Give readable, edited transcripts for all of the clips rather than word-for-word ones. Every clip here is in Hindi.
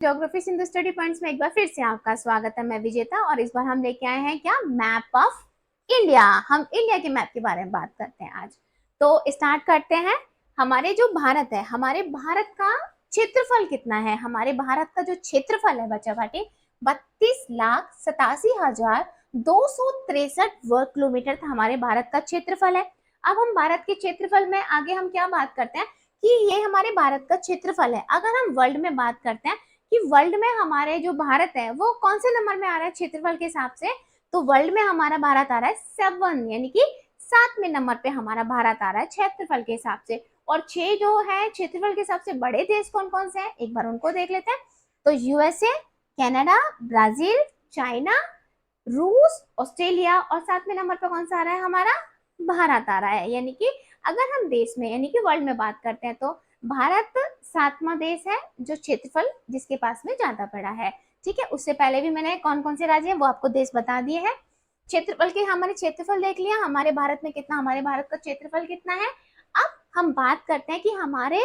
ज्योग्राफी सिंधु स्टडी पॉइंट्स में एक बार फिर से आपका स्वागत है। मैं विजेता और इस बार हम लेके आए हैं क्या, मैप ऑफ इंडिया। हम इंडिया के मैप के बारे में बात करते हैं आज। तो स्टार्ट करते हैं। हमारे जो भारत है, हमारे भारत का क्षेत्रफल कितना है? हमारे भारत का जो क्षेत्रफल है बच्चा बाटी 32,87,263 वर्ग किलोमीटर था हमारे भारत का क्षेत्रफल है। अब हम भारत के क्षेत्रफल में आगे हम क्या बात करते हैं कि ये हमारे भारत का क्षेत्रफल है। अगर हम वर्ल्ड में बात करते हैं कि वर्ल्ड में हमारे जो भारत है वो कौन से नंबर में आ रहा है क्षेत्रफल के हिसाब से, तो वर्ल्ड में हमारा भारत आ रहा है 7, यानी कि 7वें नंबर पे हमारा भारत आ रहा है क्षेत्रफल के हिसाब से। और 6 जो है क्षेत्रफल के हिसाब से बड़े देश कौन कौन से हैं, एक बार उनको देख लेते हैं। तो यूएसए, कनाडा, ब्राजील, चाइना, रूस, ऑस्ट्रेलिया और 7वें नंबर पे कौन सा आ रहा है, हमारा भारत आ रहा है। यानी कि अगर हम देश में यानी कि वर्ल्ड में बात करते हैं तो भारत 7वां देश है जो क्षेत्रफल जिसके पास में ज्यादा बड़ा है। ठीक है, उससे पहले भी मैंने कौन कौन से राज्य है वो आपको देश बता दिए हैं। क्षेत्रफल के हमारे क्षेत्रफल देख लिया, हमारे भारत में कितना, हमारे भारत का क्षेत्रफल कितना है। अब हम बात करते हैं कि हमारे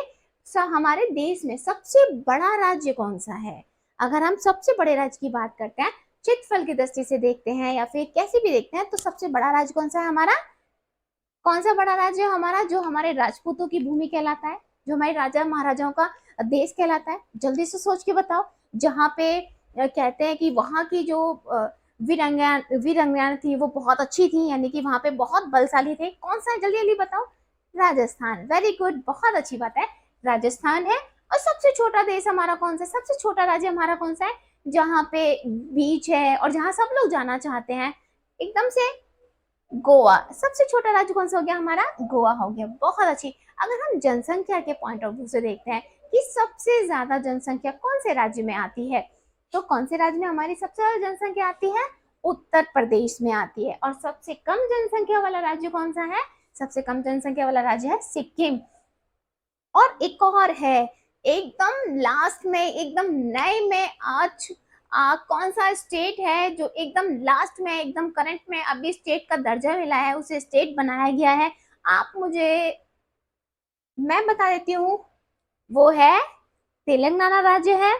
देश में सबसे बड़ा राज्य कौन सा है। अगर हम सबसे बड़े राज्य की बात करते हैं, क्षेत्रफल की दृष्टि से देखते हैं या फिर कैसे भी देखते हैं, तो सबसे बड़ा राज्य कौन सा है हमारा? कौन सा बड़ा राज्य है हमारा? जो हमारे राजपूतों की भूमि कहलाता है, जो हमारे राजा महाराजाओं का देश कहलाता है। जल्दी से सोच के बताओ। जहाँ पे कहते हैं कि वहां की जो वीरांगना थी वो बहुत अच्छी थी, यानी कि वहां पे बहुत बलशाली थे। कौन सा है, जल्दी जल्दी बताओ। राजस्थान। वेरी गुड, बहुत अच्छी बात है, राजस्थान है। और सबसे छोटा देश हमारा कौन सा है? सबसे छोटा राज्य हमारा कौन सा है जहाँ पे बीच है और जहाँ सब लोग जाना चाहते हैं? एकदम से गोवा। सबसे छोटा राज्य कौन सा हो गया हमारा? गोवा हो गया। बहुत अच्छी। अगर हम जनसंख्या के पॉइंट ऑफ व्यू से देखते हैं कि सबसे ज्यादा जनसंख्या कौन से राज्य में आती है, तो कौन से राज्य में हमारी सबसे ज्यादा जनसंख्या आती है? उत्तर प्रदेश में आती है। और सबसे कम जनसंख्या वाला राज्य कौन सा है? सबसे कम जनसंख्या वाला राज्य है सिक्किम। और एक और है एकदम लास्ट में, एकदम नए में आज कौन सा स्टेट है जो एकदम लास्ट में, एकदम करंट में अभी स्टेट का दर्जा मिला है, उसे स्टेट बनाया गया है। आप मुझे, मैं बता देती हूँ, वो है तेलंगाना राज्य है।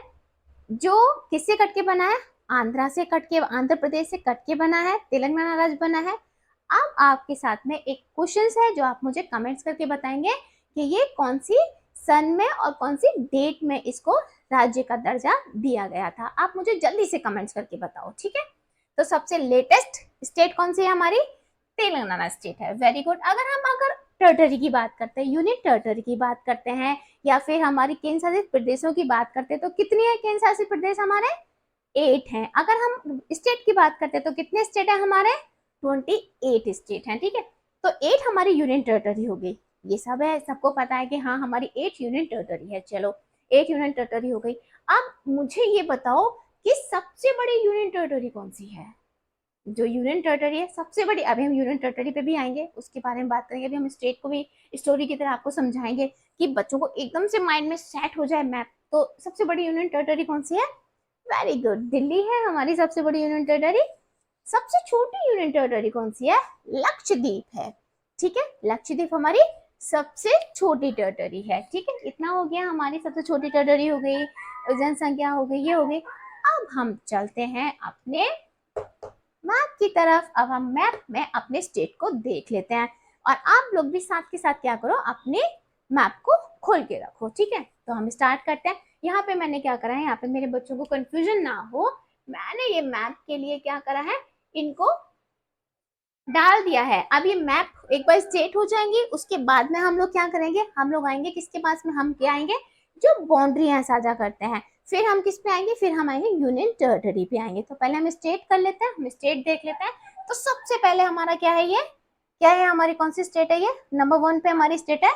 जो किससे कट के बना है? आंध्रा से कट के, आंध्र प्रदेश से कट के बना है, तेलंगाना राज्य बना है। अब आपके साथ में एक क्वेश्चन है जो आप मुझे कमेंट्स करके बताएंगे कि ये कौन सी सन में और कौन सी डेट में इसको राज्य का दर्जा दिया गया था। आप मुझे जल्दी से कमेंट्स करके बताओ, ठीक है। तो सबसे लेटेस्ट स्टेट कौन सी है हमारी? तेलंगाना स्टेट है। Very good. अगर टेरिटरी की बात करते हैं, यूनिट टेरिटरी की बात करते हैं, या फिर हमारी केंद्र शासित प्रदेशों की बात करते हैं, तो कितनी है केंद्र शासित प्रदेश हमारे? 8 हैं। अगर हम स्टेट की बात करते हैं तो कितने स्टेट है हमारे? 28 स्टेट हैं। ठीक है, तो 8 हमारी यूनियन टेरिटरी हो गई। ये सब है, सबको पता है कि हाँ हमारी 8 यूनियन टेरिटरी है। चलो 8 यूनियन टेरिटरी हो गई। अब मुझे ये बताओ कि सबसे बड़ी यूनियन टेरिटरी कौन सी है? जो यूनियन टेरिटरी है सबसे बड़ी, अभी हम यूनियन टेरिटरी पे भी आएंगे, उसके बारे में बात करेंगे। अभी हम स्टेट को भी स्टोरी की तरह आपको समझाएंगे कि बच्चों को एकदम से माइंड में सेट हो जाए मैप। तो सबसे बड़ी यूनियन टेरिटरी कौन सी है? वेरी गुड, दिल्ली है हमारी सबसे बड़ी यूनियन टेरिटरी। सबसे छोटी यूनियन टेरिटरी कौन सी है? लक्षद्वीप है। ठीक है, लक्षद्वीप हमारी सबसे छोटी टेरिटरी है। ठीक है, इतना हो गया, हमारी सबसे छोटी टेरिटरी हो गई, जनसंख्या हो गई, ये हो गई। अब हम चलते हैं अपने मैप की तरफ। अब हम मैप में अपने स्टेट को देख लेते हैं और आप लोग भी साथ के साथ क्या करो, अपने मैप को खोल के रखो। ठीक है, तो हम स्टार्ट करते हैं। यहाँ पे मैंने क्या करा है, यहाँ पे मेरे बच्चों को कंफ्यूजन ना हो, मैंने ये मैप के लिए क्या करा है, इनको डाल दिया है। अब ये मैप एक बार स्टेट हो जाएंगे, उसके बाद में हम लोग क्या करेंगे, हम लोग आएंगे किसके पास में, हम क्या आएंगे, जो बाउंड्री साझा करते हैं। फिर हम किस पे आएंगे, फिर हम आएंगे यूनियन टेरिटरी पे आएंगे। तो पहले हम स्टेट कर लेते हैं, हम स्टेट देख लेते हैं। तो सबसे पहले हमारा क्या है, ये क्या है, हमारी कौन सी स्टेट है? ये नंबर 1 पे हमारी स्टेट है।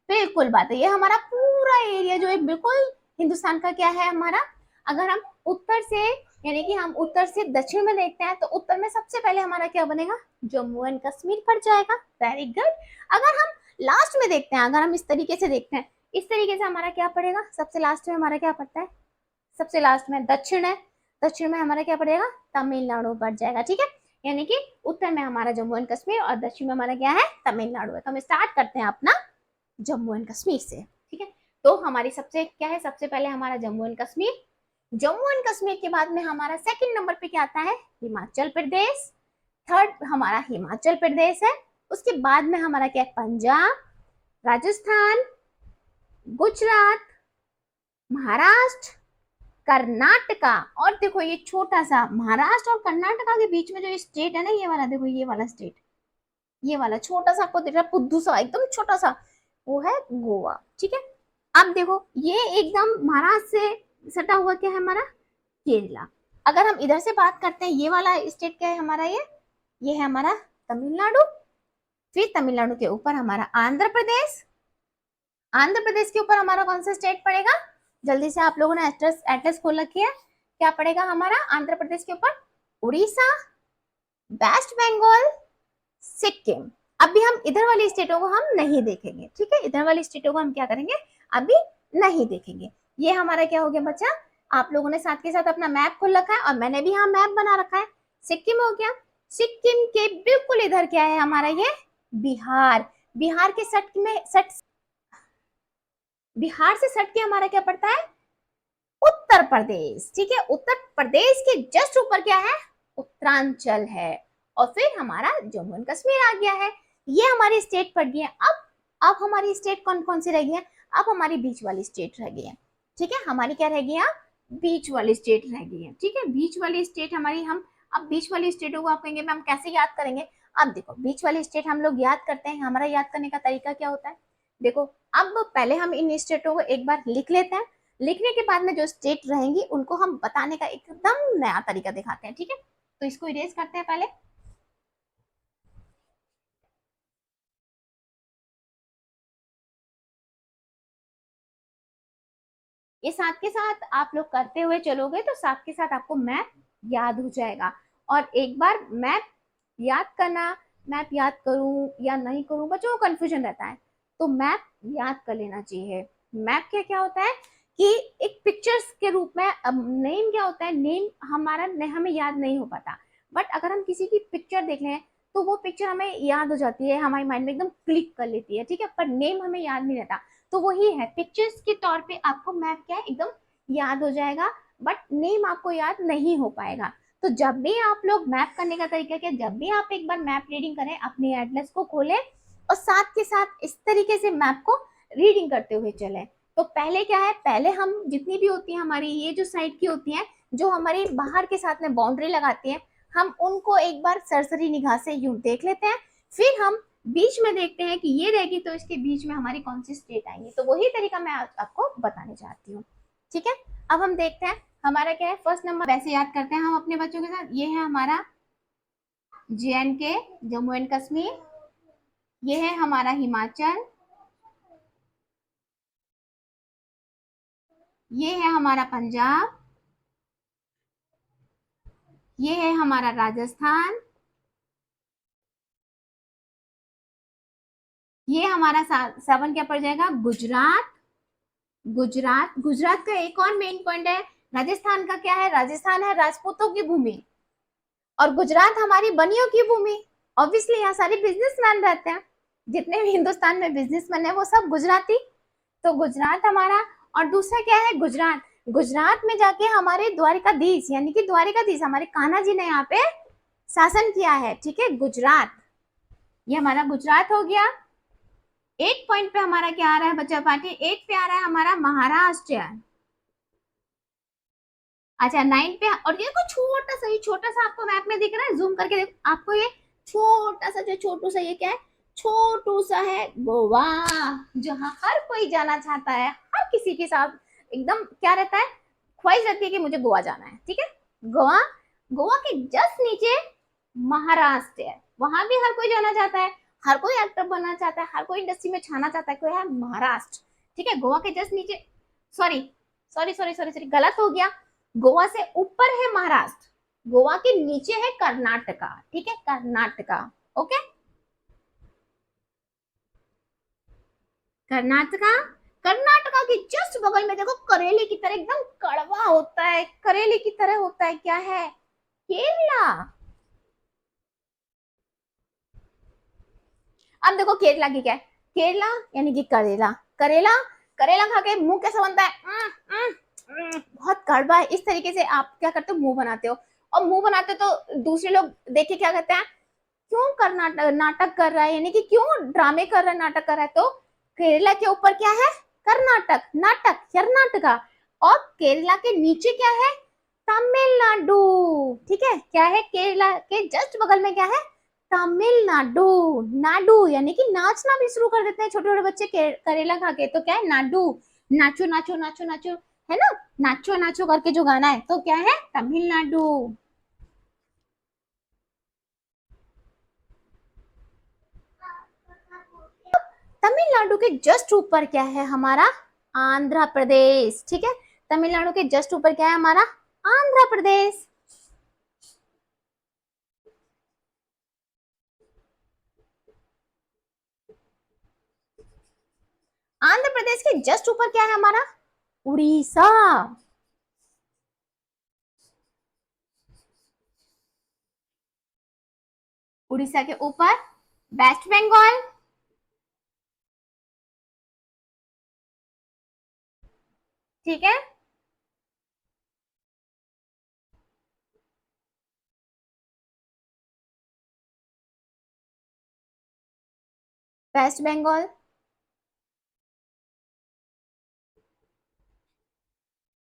बिल्कुल बात है, ये हमारा पूरा एरिया जो है बिल्कुल हिंदुस्तान का क्या है हमारा। अगर हम उत्तर से, यानी कि हम उत्तर से दक्षिण में देखते हैं, तो उत्तर में सबसे पहले हमारा क्या बनेगा, जम्मू एंड कश्मीर पड़ जाएगा। Very good. अगर हम लास्ट में देखते हैं, अगर हम इस तरीके से देखते हैं, इस तरीके से हमारा क्या पड़ेगा, सबसे लास्ट में हमारा क्या पड़ता है, सबसे लास्ट में दक्षिण है, दक्षिण में हमारा क्या पड़ेगा, तमिलनाडु पड़ जाएगा। ठीक है, यानी कि उत्तर में हमारा जम्मू एंड कश्मीर और दक्षिण में हमारा क्या है, तमिलनाडु है। तो हम स्टार्ट करते हैं अपना जम्मू एंड कश्मीर से। ठीक है, तो हमारी सबसे क्या है, सबसे पहले हमारा जम्मू एंड कश्मीर, जम्मू एंड कश्मीर के बाद में हमारा सेकंड नंबर पे क्या आता है, हिमाचल प्रदेश। थर्ड हमारा हिमाचल प्रदेश है। उसके बाद में हमारा क्या है, पंजाब, राजस्थान, गुजरात, महाराष्ट्र, कर्नाटका। और देखो ये छोटा सा महाराष्ट्र और कर्नाटका के बीच में जो स्टेट है ना, ये वाला देखो, ये वाला स्टेट, ये वाला छोटा सा आपको दिख रहा है, पुद्दू सा एकदम छोटा सा, वो है गोवा। ठीक है, अब देखो ये एकदम महाराष्ट्र से सटा हुआ क्या है हमारा, केरला। अगर हम इधर से बात करते हैं, ये वाला स्टेट क्या है हमारा, ये है हमारा तमिलनाडु। फिर तमिलनाडु के ऊपर हमारा आंध्र प्रदेश। आंध्र प्रदेश के ऊपर हमारा कौन सा स्टेट पड़ेगा, जल्दी से आप लोगों ने एटलस एटलस खोल रखी है, क्या पड़ेगा हमारा आंध्र प्रदेश के ऊपर, उड़ीसा, वेस्ट बंगाल, सिक्किम। अभी हम इधर वाली स्टेटों को हम नहीं देखेंगे, ठीक है, इधर वाली स्टेटों को हम क्या करेंगे, अभी नहीं देखेंगे। ये हमारा क्या हो गया बच्चा, आप लोगों ने साथ के साथ अपना मैप खोल रखा है और मैंने भी यहाँ मैप बना रखा है। सिक्किम हो गया, सिक्किम के बिल्कुल इधर क्या है हमारा, ये बिहार। बिहार के सट में सट, बिहार से सट के हमारा क्या पड़ता है, उत्तर प्रदेश। ठीक है, उत्तर प्रदेश के जस्ट ऊपर क्या है, उत्तरांचल है। और फिर हमारा जम्मू एंड कश्मीर आ गया है। ये हमारी स्टेट पड़ गई है। अब हमारी स्टेट कौन कौन सी रह गई है, अब हमारी बीच वाली स्टेट रह गई है। ठीक है, हमारी क्या रह गई है, बीच वाली स्टेट रह गई है। ठीक है, बीच वाली स्टेट हमारी, हम अब बीच वाली स्टेटों को आप कहेंगे मैम कैसे याद करेंगे। अब देखो बीच वाली स्टेट हम लोग याद करते हैं, हमारा याद करने का तरीका क्या होता है, देखो अब पहले हम इन स्टेटों को एक बार लिख लेते हैं, लिखने के बाद में जो स्टेट रहेंगी उनको हम बताने का एकदम नया तरीका दिखाते हैं। ठीक है, तो इसको इरेज करते हैं पहले। ये साथ के साथ आप लोग करते हुए चलोगे तो साथ के साथ आपको मैप याद हो जाएगा। और एक बार मैप याद करना, मैप याद करूं या नहीं करूं, बच्चों को कंफ्यूजन रहता है, तो मैप याद कर लेना चाहिए। मैप क्या क्या होता है कि एक पिक्चर्स के रूप में, अब नेम क्या होता है, नेम हमारा हमें याद नहीं हो पाता, बट अगर हम किसी की पिक्चर देख लें तो वो पिक्चर हमें याद हो जाती है, हमारी माइंड में एकदम क्लिक कर लेती है। ठीक है, पर नेम हमें याद नहीं रहता। तो वही है, पिक्चर्स के तौर पे आपको मैप क्या है एकदम याद हो जाएगा, बट नेम आपको याद नहीं हो पाएगा। तो जब भी आप लोग मैप करने का तरीका क्या, जब भी आप एक बार मैप रीडिंग करें, अपने एटलस को खोलें और साथ के साथ इस तरीके से मैप को रीडिंग करते हुए चलें। तो पहले क्या है, पहले हम जितनी भी होती है हमारी ये जो साइड की होती हैं, जो हमारी बाहर के साथ में बाउंड्री लगाती हैं, हम उनको एक बार सरसरी निगाह से यूं देख लेते हैं। फिर हम बीच में देखते हैं कि ये रहेगी तो इसके बीच में हमारी कौन सी स्टेट आएंगी। तो वही तरीका मैं आपको बताने चाहती हूँ। ठीक है, अब हम देखते हैं हमारा क्या है, फर्स्ट नंबर वैसे याद करते हैं हम अपने बच्चों के साथ। ये है हमारा JNK, जम्मू एंड कश्मीर। ये है हमारा हिमाचल। ये है हमारा पंजाब। ये है हमारा राजस्थान। ये हमारा सेवन क्या पड़ जाएगा, गुजरात। गुजरात, गुजरात का एक और मेन पॉइंट है, राजस्थान का क्या है, राजस्थान है राजपूतों की भूमि और गुजरात हमारी बनियों की भूमि। ऑब्वियसली यहाँ सारे बिजनेसमैन रहते हैं, जितने भी हिंदुस्तान में बिजनेसमैन है वो सब गुजराती। तो गुजरात हमारा। और दूसरा क्या है, गुजरात, गुजरात में जाके हमारे द्वारिकाधीश यानी कि द्वारिकाधीश हमारे कान्हा जी ने यहाँ पे शासन किया है। ठीक है, गुजरात, ये हमारा गुजरात हो गया। 8 पॉइंट पे हमारा क्या आ रहा है बच्चा पार्टी, 8 पे आ रहा है हमारा महाराष्ट्र। अच्छा 9 पे, और ये कुछ छोटा सा, ये छोटा सा आपको मैप में दिख रहा है, जूम करके देखो आपको, ये छोटा सा जो छोटू सा ये क्या है, छोटू सा है गोवा, जहाँ हर कोई जाना चाहता है, हर किसी के साथ एकदम क्या रहता है, ख्वाहिश रहती है कि मुझे गोवा जाना है। ठीक है, गोवा, गोवा के जस्ट नीचे महाराष्ट्र है, वहां भी हर कोई जाना चाहता है, हर कोई एक्टर बनना चाहता है, हर कोई इंडस्ट्री में छाना चाहता है, कोई है महाराष्ट्र। ठीक है, गोवा के जस्ट नीचे, sorry sorry sorry sorry sorry गलत हो गया, गोवा से ऊपर है महाराष्ट्र, गोवा के नीचे है कर्नाटका। ठीक है, कर्नाटका, ओके, कर्नाटका। कर्नाटका के जस्ट बगल में देखो करेले की तरह एकदम कड़वा होता है, करेले की तरह होता है, क्या है, केरला। अब देखो केरला की क्या है, केरला यानी कि करेला, करेला, करेला खा के मुंह कैसा बनता है, बहुत कड़वा है, इस तरीके से आप क्या करते हो, मुंह बनाते हो। और मुंह बनाते हो तो दूसरे लोग देख के क्या कहते हैं, क्यों कर्नाटक नाटक कर रहा है, यानी कि क्यों ड्रामे कर रहा है, नाटक कर रहा है। तो केरला के ऊपर क्या है, कर्नाटक, नाटक कर्नाटका। और केरला के नीचे क्या है, तमिलनाडु। ठीक है, क्या है, केरला के जस्ट बगल में क्या है, तमिलनाडु। नाडु यानी कि नाचना भी शुरू कर देते हैं छोटे छोटे बच्चे करेला खा के, तो क्या है, नाडु, नाचो नाचो नाचो नाचो, है ना, नाचो नाचो करके जो गाना है, तो क्या है, तमिलनाडु। तमिलनाडु के जस्ट ऊपर क्या है हमारा, आंध्र प्रदेश। ठीक है, तमिलनाडु के जस्ट ऊपर क्या है हमारा, आंध्र प्रदेश। आंध्र प्रदेश के जस्ट ऊपर क्या है हमारा, उड़ीसा। उड़ीसा के ऊपर वेस्ट बंगाल। ठीक है, वेस्ट बंगाल।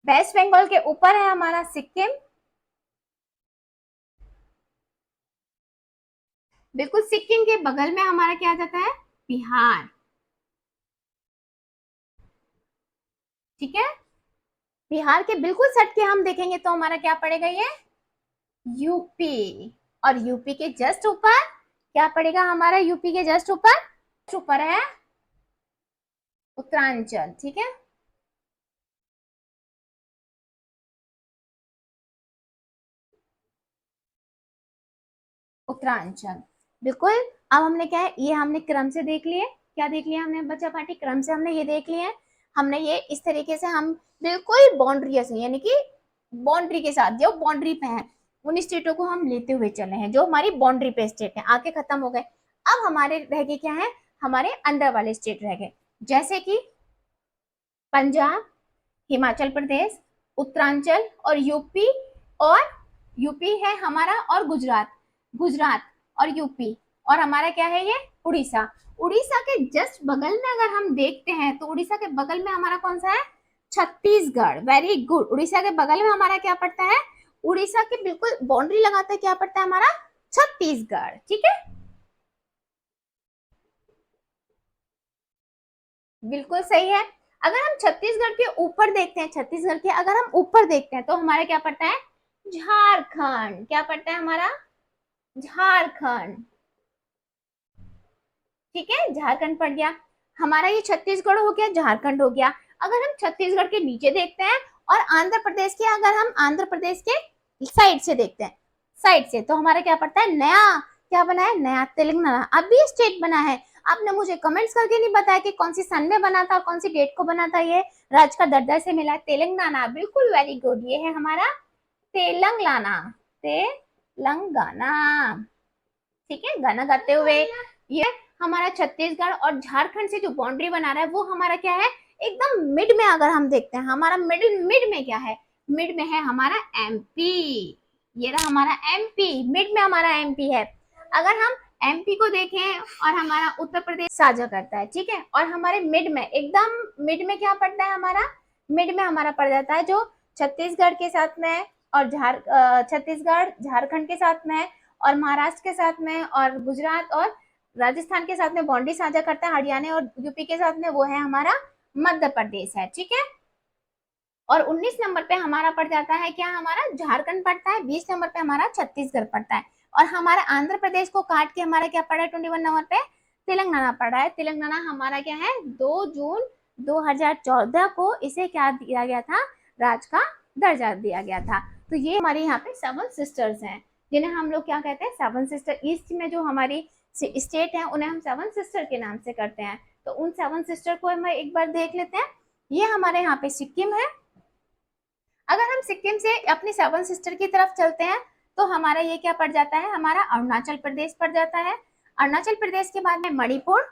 वेस्ट बंगाल के ऊपर है हमारा सिक्किम। बिल्कुल सिक्किम के बगल में हमारा क्या आ जाता है, बिहार। ठीक है, बिहार के बिल्कुल सट के हम देखेंगे तो हमारा क्या पड़ेगा, ये यूपी। और यूपी के जस्ट ऊपर क्या पड़ेगा हमारा, यूपी के जस्ट ऊपर, ऊपर है उत्तरांचल। ठीक है, उत्तरांचल, बिल्कुल। अब हमने क्या है, ये हमने क्रम से देख लिए, क्या देख लिया हमने बच्चा पार्टी, क्रम से हमने ये देख लिए, हमने ये इस तरीके से हम बिल्कुल बाउंड्री से, यानी कि बाउंड्री के साथ जो बाउंड्री पे है, उन स्टेटों को हम लेते हुए चले हैं, जो हमारी बाउंड्री पे स्टेट है, आके खत्म हो गए। अब हमारे रह गए क्या है, हमारे अंदर वाले स्टेट रह गए, जैसे कि पंजाब, हिमाचल प्रदेश, उत्तरांचल और यूपी। और यूपी है हमारा, और गुजरात, गुजरात और यूपी। और हमारा क्या है, ये उड़ीसा। उड़ीसा के जस्ट बगल में अगर हम देखते हैं तो उड़ीसा के बगल में हमारा कौन सा है, छत्तीसगढ़। वेरी गुड, उड़ीसा के बगल में हमारा क्या पड़ता है, उड़ीसा के बिल्कुल बाउंड्री लगाते हैं क्या पड़ता है हमारा, छत्तीसगढ़। ठीक है, बिल्कुल सही है। अगर हम छत्तीसगढ़ के ऊपर देखते हैं, छत्तीसगढ़ के अगर हम ऊपर देखते हैं तो हमारा क्या पड़ता है, झारखंड। क्या पड़ता है हमारा, झारखंड। ठीक है, झारखंड पड़ गया हमारा, ये छत्तीसगढ़ हो गया, झारखंड हो गया। अगर हम छत्तीसगढ़ के नीचे देखते हैं और आंध्र प्रदेश के, अगर हम आंध्र प्रदेश के साइड से देखते हैं, साइड से, तो हमारा क्या पड़ता है, नया क्या बना है, नया तेलंगाना। अभी स्टेट बना है। आपने मुझे कमेंट्स करके नहीं बताया कि कौन सी सन में बना था, कौन सी डेट को बना था, ये राज का दर्जा से मिला, तेलंगाना। बिल्कुल वेरी गुड, ये है हमारा तेलंगाना, तेलंगाना। ठीक है, गाना गाते हुए, ये हमारा छत्तीसगढ़ और झारखंड से जो बाउंड्री बना रहा है वो हमारा क्या है, एकदम मिड में। अगर हम देखते हैं हमारा मिडिल, मिड में क्या है, मिड में है हमारा एमपी। ये रहा हमारा एमपी, मिड में हमारा एमपी है। अगर हम एमपी को देखें और हमारा उत्तर प्रदेश साझा करता है, ठीक है, और हमारे मिड में, एकदम मिड में क्या पड़ता है हमारा, मिड में हमारा पड़ जाता है जो छत्तीसगढ़ के साथ में, और छत्तीसगढ़ झारखंड के साथ में, और महाराष्ट्र के साथ में, और गुजरात और राजस्थान के साथ में बाउंड्री साझा करता है, हरियाणा और यूपी के साथ में, वो है हमारा मध्य प्रदेश है। ठीक है, और 19 नंबर पे हमारा पड़ जाता है क्या, हमारा झारखंड पड़ता है। 20 नंबर पे हमारा छत्तीसगढ़ पड़ता है। और हमारा आंध्र प्रदेश को काट के हमारा क्या पड़ा है, 21 नंबर पे तेलंगाना पड़ा है। तेलंगाना हमारा क्या है, 2 जून 2014 को इसे क्या दिया गया था, राज का दर्जा दिया गया था। तो ये हमारे यहाँ पे 7 सिस्टर्स हैं, जिन्हें हम लोग क्या कहते हैं, 7 सिस्टर। ईस्ट में जो हमारी स्टेट है उन्हें हम 7 सिस्टर के नाम से करते हैं। तो उन 7 सिस्टर को हम एक बार देख लेते हैं। ये हमारे यहाँ पे सिक्किम है। अगर हम सिक्किम से अपनी 7 सिस्टर की तरफ चलते हैं तो हमारा ये क्या पड़ जाता है, हमारा अरुणाचल प्रदेश पड़ जाता है। अरुणाचल प्रदेश के बाद में मणिपुर,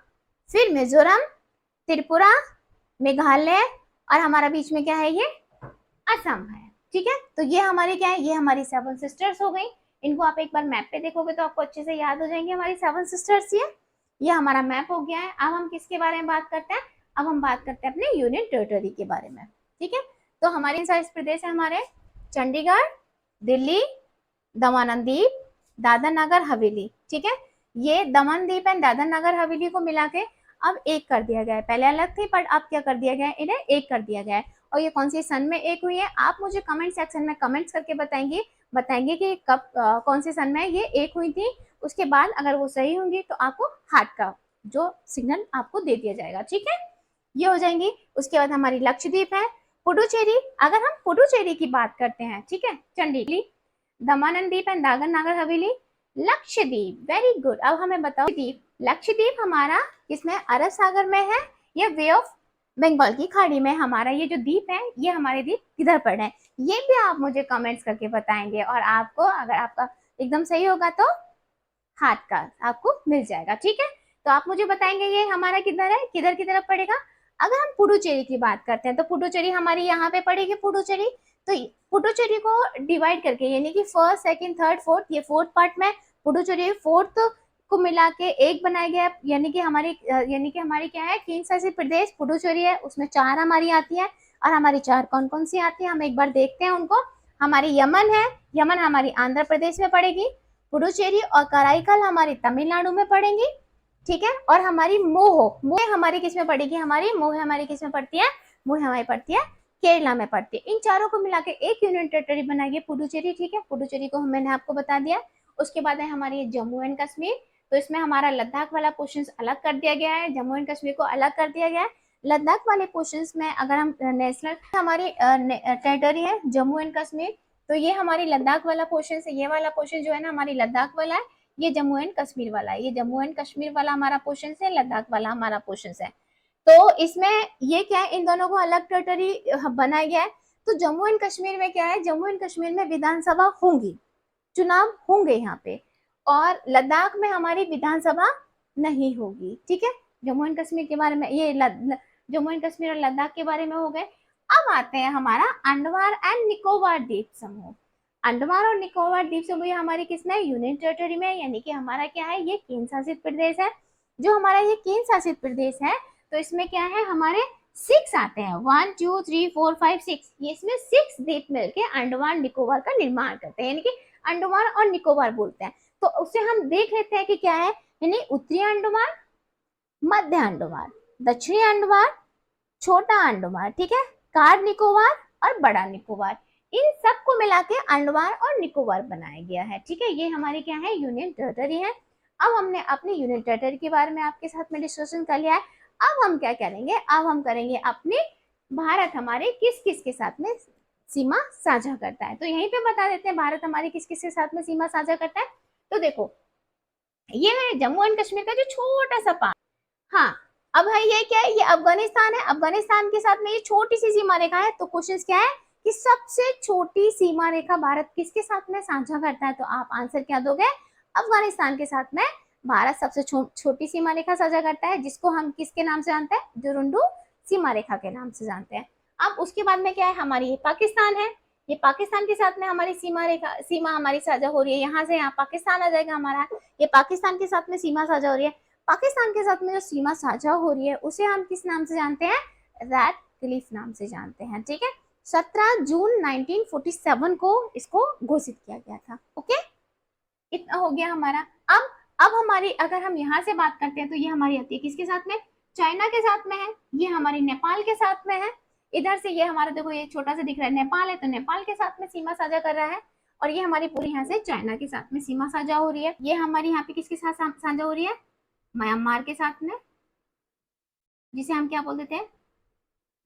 फिर मिजोरम, त्रिपुरा, मेघालय, और हमारा बीच में क्या है, ये असम है। ठीक है, तो ये हमारी क्या है, ये हमारी 7 सिस्टर्स हो गई। इनको आप एक बार मैप पे देखोगे तो आपको अच्छे से याद हो जाएंगे हमारी 7 सिस्टर्स। ये हमारा मैप हो गया है। अब हम किसके बारे में बात करते हैं, अब हम बात करते हैं अपने यूनियन टेरिटरी के बारे में। ठीक है, तो हमारे 7 प्रदेश है हमारे, चंडीगढ़, दिल्ली, दमन दीप, दादर नगर हवेली। ठीक है, ये दमन दीप एंड दादर नगर हवेली को मिला के अब एक कर दिया गया है। पहले अलग थी पर अब क्या कर दिया गया है, इन्हें एक कर दिया गया है। और ये कौन सी सन में एक हुई है, आप मुझे कमेंट सेक्शन में कमेंट्स करके बताएंगे कि कब कौन से सन में ये एक हुई थी। उसके बाद अगर वो सही होंगी तो आपको हार्ट का जो सिग्नल आपको दे दिया जाएगा। ठीक है, ये हो जाएंगी। उसके बाद हमारी लक्षद्वीप है, पुडुचेरी। अगर हम पुडुचेरी की बात करते हैं, ठीक है, चंडीगढ़, दमन and Deep and Dadar Nagar Haveli, Lakshadweep. Very good. अब हमें बताओ द्वीप, लक्षद्वीप हमारा किसमें, अरब सागर में है या वे ऑफ बंगाल की खाड़ी में। हमारा ये जो द्वीप है, ये हमारे द्वीप किधर पड़े हैं, ये भी आप मुझे कमेंट्स करके बताएंगे। और आपको अगर आपका एकदम सही होगा तो हाथ का आपको मिल जाएगा। ठीक है, तो आप मुझे बताएंगे ये हमारा किधर है, किधर की तरफ पड़ेगा। अगर हम पुडुचेरी की बात करते हैं तो पुडुचेरी हमारी यहाँ पे पड़ेगी पुडुचेरी। तो पुडुचेरी को डिवाइड करके यानी कि फर्स्ट, सेकंड, थर्ड, फोर्थ, ये फोर्थ पार्ट में पुडुचेरी फोर्थ को मिला के एक बनाया गया। यानी कि हमारी क्या है, केंद्र शासित प्रदेश पुडुचेरी है, उसमें 4 हमारी आती है। और हमारी 4 कौन कौन सी आती है, हम एक बार देखते हैं उनको। हमारी यमन है, यमन हमारी आंध्र प्रदेश में पड़ेगी। पुडुचेरी और कराईकल हमारी तमिलनाडु में पड़ेंगी। ठीक है, और हमारी मोहो, मोह हमारी किस में पड़ेगी, हमारी मोह हमारी किस में पड़ती है, मोह हमारी पड़ती है केरला में पड़ती है। इन चारों को मिला के एक यूनियन टेरिटरी बनाएगी पुडुचेरी। ठीक है, पुडुचेरी को मैंने आपको बता दिया। उसके बाद है हमारी जम्मू एंड कश्मीर। तो इसमें हमारा लद्दाख वाला पोर्शन अलग कर दिया गया है, जम्मू एंड कश्मीर को अलग कर दिया गया है। लद्दाख वाले पोर्शन में अगर हम नेशनल हमारी टेरिटरी है जम्मू एंड कश्मीर, तो ये हमारी लद्दाख वाला पोर्शन है। ये वाला पोर्शन जो है ना हमारी लद्दाख वाला है, ये जम्मू एंड कश्मीर वाला है। ये जम्मू एंड कश्मीर वाला हमारा पोर्शन है, लद्दाख वाला हमारा पोर्शन है। तो इसमें ये क्या है, इन दोनों को अलग टेरिटरी बनाया गया है। तो जम्मू एंड कश्मीर में क्या है, जम्मू एंड कश्मीर में विधानसभा होंगी, चुनाव होंगे यहाँ पे। और लद्दाख में हमारी विधानसभा नहीं होगी। ठीक है, जम्मू एंड कश्मीर के बारे में ये जम्मू एंड कश्मीर और लद्दाख के बारे में हो गए। अब आते हैं हमारा अंडमान एंड निकोबार द्वीप समूह। अंडमान और निकोबार द्वीप समूह ये हमारी किसमें, यूनियन टेरिटरी में, यानी कि हमारा क्या है, ये केंद्र शासित प्रदेश है। जो हमारा ये केंद्र शासित प्रदेश है, तो इसमें क्या है, हमारे 6 आते हैं, 1 2 3 4 5 6। ये इसमें 6 द्वीप मिलकर अंडमान निकोबार का निर्माण करते हैं, यानी कि अंडमान और निकोबार बोलते हैं। तो उससे हम देख लेते हैं कि क्या है, यानी उत्तरी अंडमान, मध्य अंडमान, दक्षिणी अंडमान, छोटा अंडमान, ठीक है, कार निकोबार और बड़ा निकोबार, इन सबको मिला के अंडमान और निकोबार बनाया गया है। ठीक है, ये हमारी क्या है, यूनियन टेरिटरी है। अब हमने अपनी यूनियन टेरिटरी के बारे में आपके साथ में डिस्कशन कर लिया है। अब हम क्या करेंगे, अब हम करेंगे अपने भारत हमारे किस किस के साथ में सीमा साझा करता है। तो यहीं पे बता देते हैं भारत हमारे किस किस के साथ में सीमा साझा करता है। तो देखो, ये है जम्मू एंड कश्मीर का जो छोटा सा पार्ट। हाँ, अब है ये क्या है, ये अफगानिस्तान है। अफगानिस्तान के साथ में ये छोटी सी सीमा रेखा है। तो क्वेश्चन क्या है कि सबसे छोटी सीमा रेखा भारत किसके साथ में साझा करता है, तो आप आंसर क्या दोगे, अफगानिस्तान के साथ में भारत सबसे छोटी सीमा रेखा साझा करता है, जिसको हम किसके नाम से जानते हैं, जुरुंडू सीमा रेखा के नाम से जानते हैं। अब उसके बाद में क्या है, हमारी ये पाकिस्तान है। ये पाकिस्तान के साथ में हमारी सीमा हमारी साझा हो रही है। यहाँ से यहाँ पाकिस्तान आ जाएगा हमारा, ये पाकिस्तान के साथ में सीमा साझा हो रही है। पाकिस्तान के साथ में जो सीमा साझा हो रही है उसे हम किस नाम से जानते हैं, रेड क्लिफ नाम से जानते हैं। ठीक है, 17 जून 1947 को इसको घोषित किया गया था। ओके, इतना हो गया हमारा। अब हमारी अगर हम यहाँ से बात करते हैं तो ये हमारी आती है किसके साथ में, चाइना के साथ में है। ये हमारी नेपाल के साथ में है। इधर से ये हमारा देखो ये छोटा सा दिख रहा है नेपाल है, तो नेपाल के साथ में सीमा साझा कर रहा है। और ये हमारी पूरी यहाँ से चाइना के साथ में सीमा साझा हो रही है। ये हमारी यहाँ पे किसके साथ साझा हो रही है, म्यांमार के साथ में, जिसे हम क्या बोलते थे,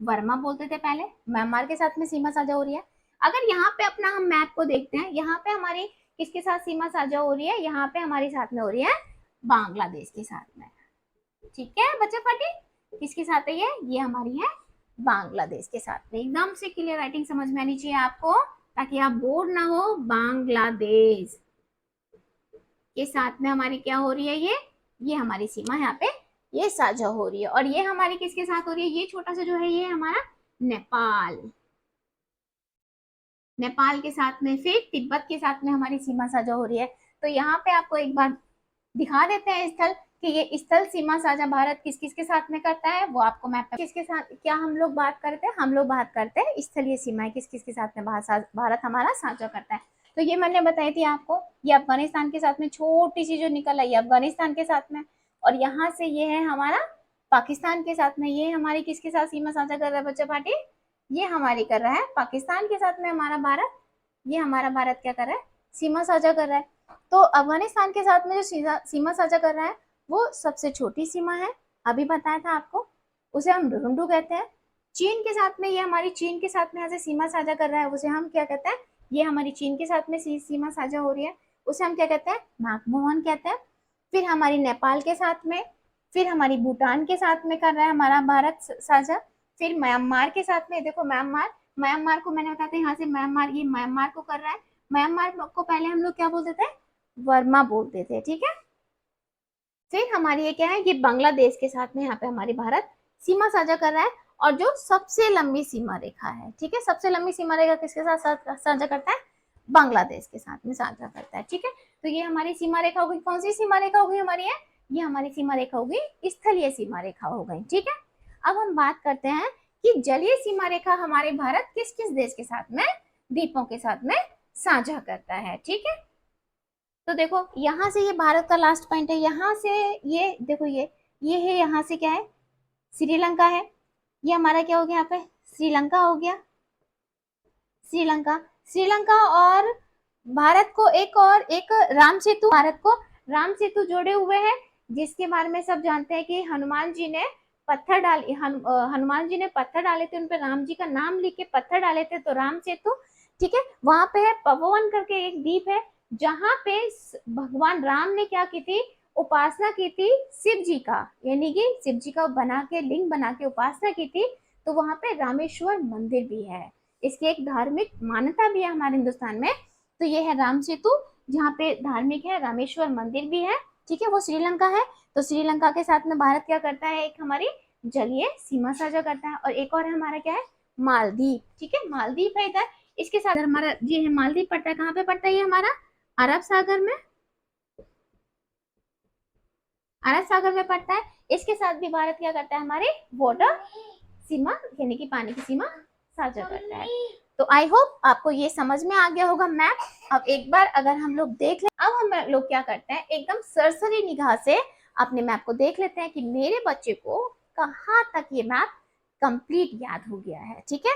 वर्मा बोलते थे पहले। म्यांमार के साथ में सीमा साझा हो रही है। अगर यहाँ पे अपना हम मैप को देखते हैं, यहाँ पे हमारी किसके साथ सीमा साझा हो रही है, यहाँ पे हमारी साथ में हो रही है बांग्लादेश के साथ में। ठीक है बच्चे फटी, किसके साथ है ये हमारी है बांग्लादेश के साथ में। एकदम से क्लियर राइटिंग समझ में आनी चाहिए आपको, ताकि आप बोर ना हो। बांग्लादेश के साथ में हमारी क्या हो रही है, ये हमारी सीमा यहाँ पे ये साझा हो रही है। और ये हमारी किसके साथ हो रही है, ये छोटा सा जो है ये हमारा नेपाल। नेपाल के साथ में, फिर तिब्बत के साथ में हमारी सीमा साझा हो रही है। तो यहाँ पे आपको एक बार दिखा देते हैं स्थल कि ये स्थल सीमा साझा भारत किस किस के साथ में करता है, वो आपको मैप किसके साथ क्या हम लोग बात करते हैं, हम लोग बात करते हैं स्थलीय सीमाएं किस किस के साथ में भारत हमारा साझा करता है। तो ये मैंने बताई थी आपको, ये अफगानिस्तान के साथ में छोटी सी जो निकल आई है अफगानिस्तान के साथ में, और यहाँ से ये है हमारा पाकिस्तान के साथ में। ये हमारी किसके साथ सीमा साझा कर रहा है बच्चा पार्टी, ये हमारी कर रहा है पाकिस्तान के साथ में हमारा भारत। ये हमारा भारत क्या कर रहा है, सीमा साझा कर रहा है। तो अफगानिस्तान के साथ में जो सीमा साझा कर रहा है वो सबसे छोटी सीमा है, अभी बताया था आपको, उसे हम डुरुंडू कहते हैं। चीन के साथ में, ये हमारी चीन के साथ में यहाँ से सीमा साझा कर रहा है, उसे हम क्या कहते हैं, ये हमारी चीन के साथ में सीमा साझा हो रही है, उसे हम क्या कहते हैं, मैकमोहन कहते हैं। फिर हमारी नेपाल के साथ में, फिर हमारी भूटान के साथ में कर रहा है हमारा भारत साझा। फिर म्यांमार के साथ में, देखो म्यांमार, म्यांमार को मैंने बताया था यहाँ से म्यांमार, ये म्यांमार को कर रहा है। म्यांमार को पहले हम लोग क्या बोलते थे, वर्मा बोलते थे, ठीक है। फिर हमारी ये क्या है, ये बांग्लादेश के साथ में यहाँ पे हमारी भारत सीमा साझा कर रहा है। और जो सबसे लंबी सीमा रेखा है, ठीक है, सबसे लंबी सीमा रेखा किसके साथ साझा करता है, बांग्लादेश के साथ में साझा करता है, ठीक है। तो ये हमारी सीमा रेखा होगी, कौन सी सीमा रेखा होगी हमारी है, ये हमारी सीमा रेखा होगी स्थलीय सीमा रेखा हो गई, ठीक है। अब हम बात करते हैं कि जलीय सीमा रेखा हमारे भारत किस किस देश के साथ में, द्वीपों के साथ में साझा करता है, ठीक है। तो देखो यहाँ से ये भारत का लास्ट पॉइंट है, यहाँ से ये देखो ये है, यहाँ से क्या है, श्रीलंका है, ये हमारा क्या हो गया, यहाँ पे श्रीलंका हो गया, श्रीलंका। श्रीलंका और भारत को एक राम सेतु, भारत को राम सेतु जोड़े हुए हैं, जिसके बारे में सब जानते हैं कि हनुमान जी ने पत्थर डाले, हनुमान जी ने पत्थर डाले थे, उन पे राम जी का नाम लिख के पत्थर डाले थे, तो राम सेतु, ठीक है। वहां पे है पववन करके एक द्वीप है, जहां पे भगवान राम ने क्या की थी, उपासना की थी शिव जी का, यानी कि शिव जी का बना के लिंग बना के उपासना की थी। तो वहां पे रामेश्वर मंदिर भी है, इसकी एक धार्मिक मान्यता भी है हमारे हिंदुस्तान में। तो ये है राम सेतु, जहाँ पे धार्मिक है, रामेश्वर मंदिर भी है, ठीक है, वो श्रीलंका है। तो श्रीलंका के साथ में भारत क्या करता है, एक हमारी जलीय सीमा साझा करता है। और एक और हमारा क्या है, मालदीव, ठीक है, मालदीव है इधर, इसके साथ हमारा ये है मालदीव पड़ता है, कहाँ पे पड़ता है ये हमारा, अरब सागर में, अरब सागर में पड़ता है। इसके साथ भी भारत क्या करता है, हमारे वाटर सीमा यानी कि पानी की सीमा साझा करता है। तो आई होप आपको ये समझ में आ गया होगा मैप। अब एक बार अगर हम लोग देख ले, अब हम लोग क्या करते हैं, एकदम सरसरी निगाह से अपने मैप को देख लेते हैं कि मेरे बच्चे को कहाँ तक ये मैप कंप्लीट याद हो गया है, ठीक है।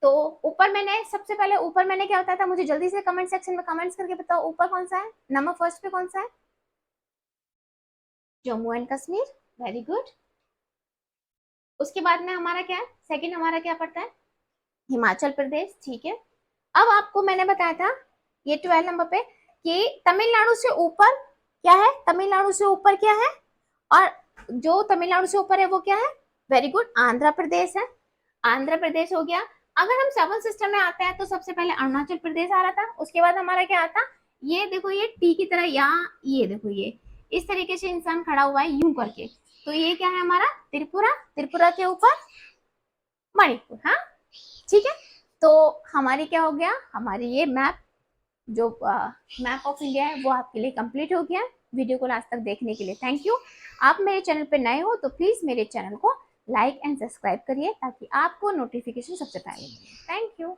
तो ऊपर मैंने सबसे पहले ऊपर मैंने क्या बताया था, मुझे जल्दी से कमेंट सेक्शन में कमेंट्स करके बताओ, ऊपर कौन सा है, नंबर फर्स्ट पे कौन सा है, Jammu and Kashmir, very good. उसके बाद में हमारा क्या है, सेकंड हमारा क्या पड़ता है, हिमाचल प्रदेश, ठीक है। अब आपको मैंने बताया था ये 12 नंबर पे कि तमिलनाडु से ऊपर क्या है, तमिलनाडु से ऊपर क्या है, और जो तमिलनाडु से ऊपर है वो क्या है, वेरी गुड, आंध्र प्रदेश है, आंध्र प्रदेश हो गया। अगर हम सेवन सिस्टम में आते हैं तो सबसे पहले अरुणाचल प्रदेश आ रहा था, उसके बाद हमारा क्या आता, ये देखो ये टी की तरह, यहाँ ये देखो ये इस तरीके से इंसान खड़ा हुआ है यूं करके, तो ये क्या है हमारा, त्रिपुरा, त्रिपुरा के ऊपर मणिपुर, हाँ ठीक है। तो हमारी क्या हो गया, हमारी ये मैप जो मैप ऑफ इंडिया है वो आपके लिए कंप्लीट हो गया। वीडियो को लास्ट तक देखने के लिए थैंक यू। आप मेरे चैनल पे नए हो तो प्लीज मेरे चैनल को लाइक एंड सब्सक्राइब करिए ताकि आपको नोटिफिकेशन सबसे पहले मिले। Thank you.